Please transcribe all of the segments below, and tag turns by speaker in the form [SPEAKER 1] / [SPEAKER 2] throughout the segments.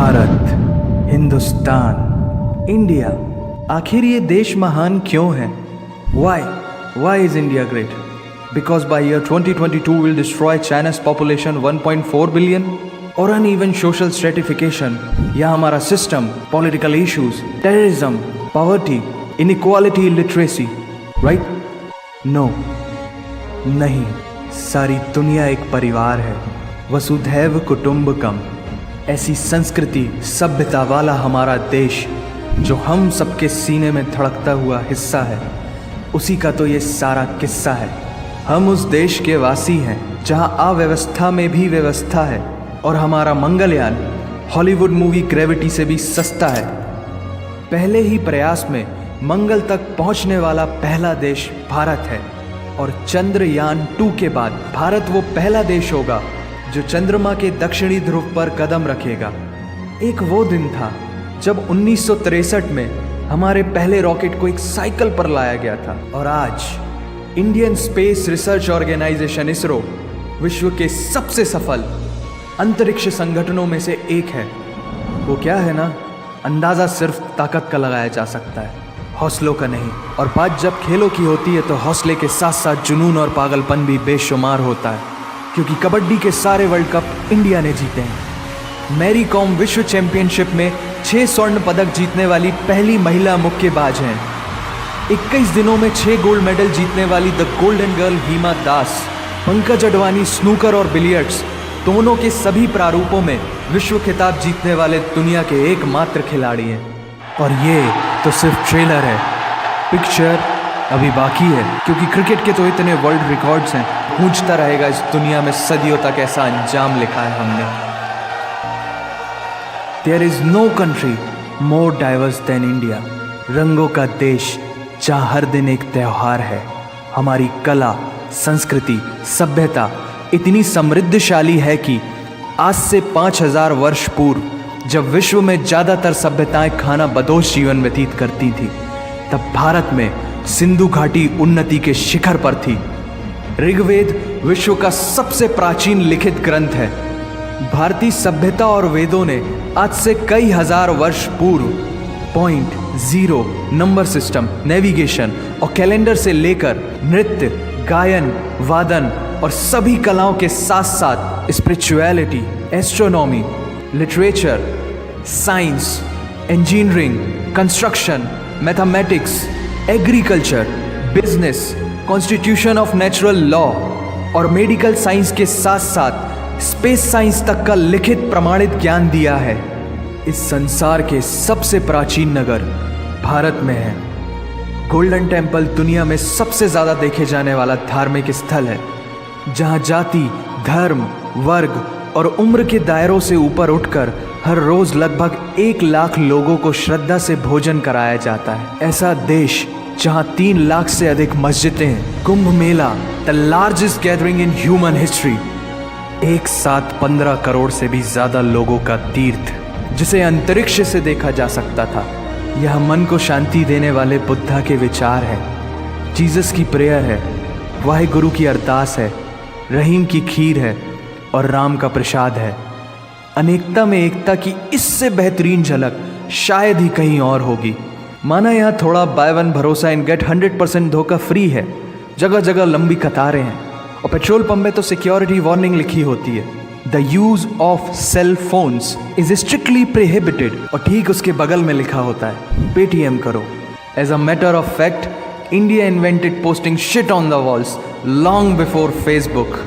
[SPEAKER 1] Bharat, Hindustan, India, आखिर ये देश महान क्यों है? Why is India great? Because by year 2022 we'll destroy China's population 1.4 billion? और uneven social stratification या हमारा system, political issues, terrorism, poverty, inequality, illiteracy, right? No, नहीं, सारी दुनिया एक परिवार है, वसुधैव कुटुंबकम। ऐसी संस्कृति, सभ्यता वाला हमारा देश जो हम सबके सीने में धड़कता हुआ हिस्सा है, उसी का तो ये सारा किस्सा है। हम उस देश के वासी हैं जहां अव्यवस्था में भी व्यवस्था है, और हमारा मंगलयान हॉलीवुड मूवी ग्रेविटी से भी सस्ता है। पहले ही प्रयास में मंगल तक पहुंचने वाला पहला देश भारत है, और चंद्रयान 2 के बाद भारत वो पहला देश होगा जो चंद्रमा के दक्षिणी ध्रुव पर कदम रखेगा। एक वो दिन था जब 1963 में हमारे पहले रॉकेट को एक साइकिल पर लाया गया था, और आज Indian space research organisation ISRO विश्व के सबसे सफल अंतरिक्ष संगठनों में से एक है। वो क्या है ना, अंदाज़ा सिर्फ ताकत का लगाया जा सकता है, हौसलों का नहीं। और बात जब खेलों की होती है तो हौसले के साथ साथ जुनून और पागलपन भी बेशुमार होता है, क्योंकि कबड्डी के सारे वर्ल्ड कप इंडिया ने जीते हैं। मैरी कॉम विश्व चैंपियनशिप में 6 स्वर्ण पदक जीतने वाली पहली महिला मुक्केबाज हैं। 21 दिनों में 6 गोल्ड मेडल जीतने वाली the golden girl Hima Das. Pankaj Advani snooker और बिलियर्ड्स दोनों के सभी प्रारूपों में विश्व खिताब जीतने वाले दुनिया के एकमात्र खिलाड़ी हैं। और ये तो सिर्फ ट्रेलर है, पिक्चर अभी बाकी है, क्योंकि क्रिकेट के तो इतने वर्ल्ड रिकॉर्ड्स हैं, गूंजता रहेगा इस दुनिया में सदियों तक ऐसा अंजाम लिखा है हमने। There is no country more diverse than India। रंगों का देश जहाँ हर दिन एक त्यौहार है। हमारी कला, संस्कृति, सभ्यता इतनी समृद्धशाली है कि आज से 5000 वर्ष पूर्व जब विश्व में ज़्यादातर सभ्यताएं खाना बदोश जीवन व्यतीत करती थी, तब भारत में सिंधु घाटी उन्नति के शिखर पर थी। ऋग्वेद विश्व का सबसे प्राचीन लिखित ग्रंथ है। भारतीय सभ्यता और वेदों ने आज से कई हजार वर्ष पूर्व point, zero, number system, navigation और कैलेंडर से लेकर नृत्य, गायन, वादन और सभी कलाओं के साथ साथ spirituality, astronomy, literature, science, engineering, construction, mathematics, agriculture, business, constitution of natural law और मेडिकल साइंस के साथ साथ स्पेस साइंस तक का लिखित प्रमाणित ज्ञान दिया है। इस संसार के सबसे प्राचीन नगर भारत में है। गोल्डन टेम्पल दुनिया में सबसे ज़्यादा देखे जाने वाला धार्मिक स्थल है, जहाँ जाति, धर्म, वर्ग और उम्र के दायरों से ऊपर उठकर हर रोज़ लगभग 1 लाख लोगों को श्रद्धा से भोजन कराया जाता है। ऐसा देश जहाँ 3 लाख से अधिक मस्जिदें हैं। Kumbh Mela, the largest gathering in human history. एक साथ 15 करोड़ से भी ज़्यादा लोगों का तीर्थ, जिसे अंतरिक्ष से देखा जा सकता था। यह मन को शांति देने वाले बुद्धा के विचार है, जीसस की प्रेयर है, वाहेगुरु की अरदास है, रहीम की खीर है और राम का प्रसाद है। अनेकता में एकता की इससे बेहतरीन झलक शायद ही कहीं और होगी। माना यहाँ थोड़ा बाय वन भरोसा इन गेट 100% धोखा फ्री है, जगह जगह लंबी कतारें हैं, और पेट्रोल पंप में तो सिक्योरिटी वार्निंग लिखी होती है, the use of cell phones is strictly prohibited, और ठीक उसके बगल में लिखा होता है पेटीएम करो। As a matter of fact, India invented posting shit on the walls long before Facebook.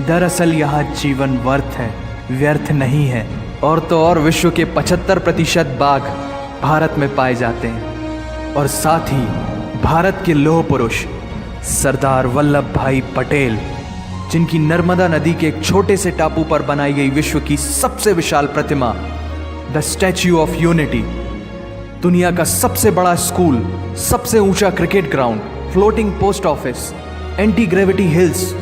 [SPEAKER 1] दरअसल यहाँ जीवन वर्थ है, व्यर्थ नहीं है। और तो और विश्व के 75% बाघ भारत में पाए जाते हैं, और साथ ही भारत के लौह पुरुष सरदार वल्लभ भाई पटेल, जिनकी नर्मदा नदी के एक छोटे से टापू पर बनाई गई विश्व की सबसे विशाल प्रतिमा, द स्टैच्यू ऑफ यूनिटी, दुनिया का सबसे बड़ा स्कूल, सबसे ऊंचा cricket ground, floating post office, anti gravity hills,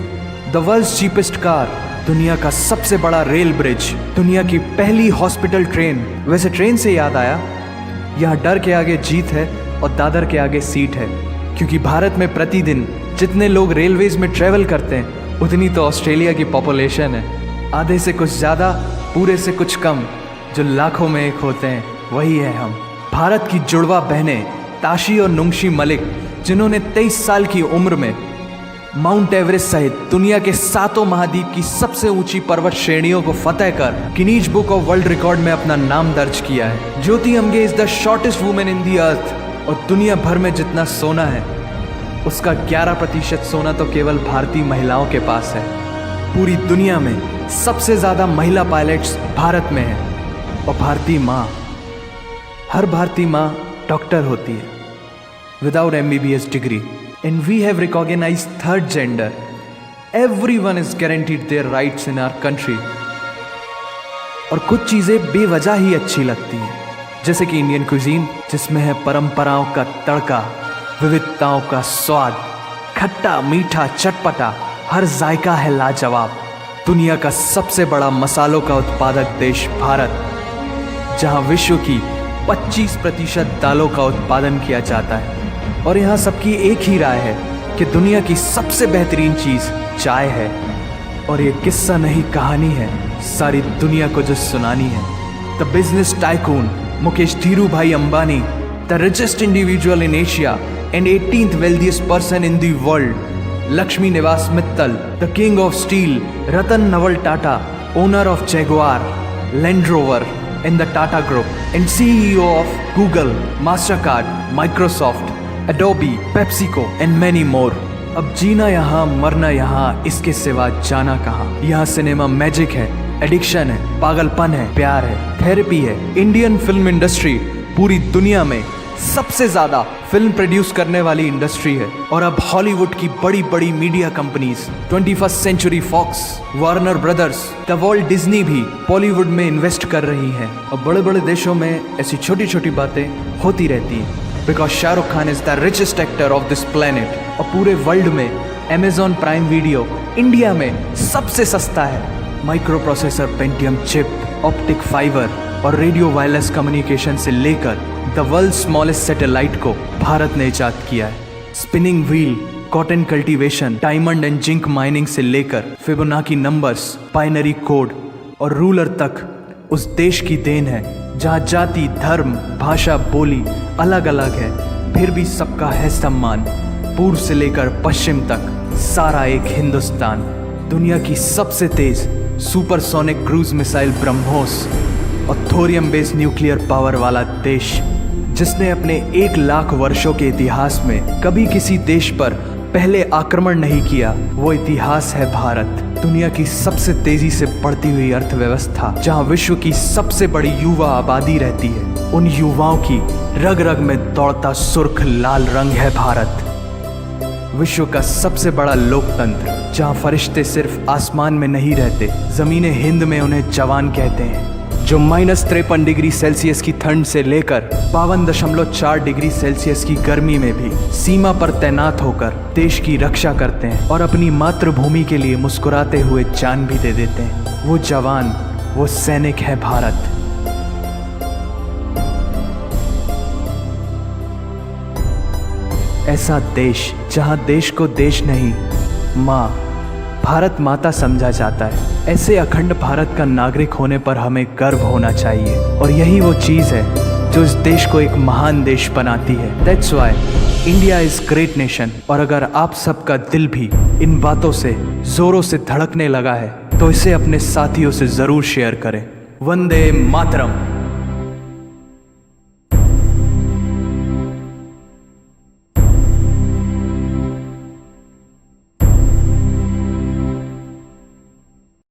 [SPEAKER 1] the world's cheapest car, दुनिया का सबसे बड़ा रेल ब्रिज, दुनिया की पहली हॉस्पिटल ट्रेन। वैसे ट्रेन से याद आया, यहाँ डर के आगे जीत है और दादर के आगे सीट है, क्योंकि भारत में प्रतिदिन जितने लोग रेलवेज में ट्रैवल करते हैं उतनी तो ऑस्ट्रेलिया की पॉपुलेशन है। आधे से कुछ ज़्यादा, पूरे से कुछ कम, जो लाखों में एक होते हैं, वही है हम। भारत की जुड़वा बहनें ताशी और नुंगशी मलिक, जिन्होंने 23 साल की उम्र में माउंट एवरेस्ट सहित दुनिया के 7 महाद्वीप की सबसे ऊंची पर्वत श्रेणियों को फतेह कर Guinness book of world record में अपना नाम दर्ज किया है। Jyoti Amge is the shortest women in the earth. और दुनिया भर में जितना सोना है, उसका 11% सोना तो केवल भारतीय महिलाओं के पास है। पूरी दुनिया में सबसे ज्यादा महिला पायलट्स भारत में हैं। और भारतीय माँ, हर भारतीय माँ डॉक्टर होती है without MBBS degree. And we have recognized third gender. Everyone is guaranteed their rights in our country. और कुछ चीज़ें बेवजह ही अच्छी लगती हैं, जैसे कि इंडियन क्विजीन, जिसमें है परंपराओं का तड़का, विविधताओं का स्वाद, खट्टा मीठा चटपटा, हर जायका है लाजवाब। दुनिया का सबसे बड़ा मसालों का उत्पादक देश भारत, जहां विश्व की 25% दालों का उत्पादन किया जाता है। और यहाँ सबकी एक ही राय है कि दुनिया की सबसे बेहतरीन चीज़ चाय है। और ये किस्सा नहीं, कहानी है, सारी दुनिया को जो सुनानी है। The business tycoon Mukesh Dhirubhai Ambani, the richest individual in Asia and 18th wealthiest person in the world, Lakshmi Niwas Mittal, the king of steel Ratan Naval Tata, owner of Jaguar, Land Rover in the Tata Group and CEO of Google, Mastercard, Microsoft, Adobe, PepsiCo and many more। अब जीना यहाँ, मरना यहाँ, इसके सिवा जाना कहाँ। यहाँ cinema magic है, एडिक्शन है, पागलपन है, प्यार है, थेरेपी है। इंडियन फिल्म इंडस्ट्री पूरी दुनिया में सबसे ज्यादा फिल्म प्रोड्यूस करने वाली इंडस्ट्री है। और अब हॉलीवुड की बड़ी बड़ी media companies, 21st century Fox, Warner Brothers, the Walt Disney भी बॉलीवुड में इन्वेस्ट कर रही हैं। और बड़े बड़े देशों में ऐसी छोटी छोटी बातें होती रहती हैं, because Shahrukh Khan is the richest actor of this planet. और पूरे वर्ल्ड में अमेजॉन प्राइम वीडियो इंडिया में सबसे सस्ता है। Micro processor, Pentium chip, optic fibre और रेडियो वायरलेस कम्युनिकेशन से लेकर द वर्ल्ड स्मॉलेस्ट सैटेलाइट को भारत ने इजाद किया है। Spinning wheel, cotton cultivation, diamond and zinc mining से लेकर फिबोनाची नंबर्स, बाइनरी कोड और रूलर तक उस देश की देन है, जहाँ जाति, धर्म, भाषा, बोली अलग अलग है, फिर भी सबका है सम्मान। पूर्व से लेकर पश्चिम तक सारा एक हिंदुस्तान। दुनिया की सबसे तेज सुपरसोनिक क्रूज मिसाइल ब्रह्मोस और थोरियम बेस्ड न्यूक्लियर पावर वाला देश, जिसने अपने 1 लाख वर्षों के इतिहास में कभी किसी देश पर पहले आक्रमण नहीं किया, वो इतिहास है भारत। दुनिया की सबसे तेजी से बढ़ती हुई अर्थव्यवस्था, जहां विश्व की सबसे बड़ी युवा आबादी रहती है, उन युवाओं की रग रग में दौड़ता सुर्ख लाल रंग है भारत। विश्व का सबसे बड़ा लोकतंत्र, जहां फरिश्ते सिर्फ आसमान में नहीं रहते, जमीन हिंद में उन्हें जवान कहते हैं, जो -53 डिग्री सेल्सियस की ठंड से लेकर 52.4 डिग्री सेल्सियस की गर्मी में भी सीमा पर तैनात होकर देश की रक्षा करते हैं और अपनी मातृभूमि के लिए मुस्कुराते हुए जान भी दे देते हैं। वो जवान, वो सैनिक है भारत। ऐसा देश जहां देश को देश नहीं, माँ, भारत माता समझा जाता है। ऐसे अखंड भारत का नागरिक होने पर हमें गर्व होना चाहिए। और यही वो चीज़ है जो इस देश को एक महान देश बनाती है। That's why India is great nation. और अगर आप सबका दिल भी इन बातों से जोरों से धड़कने लगा है, तो इसे अपने साथियों से ज़रूर शेयर करें। वंदे मातरम।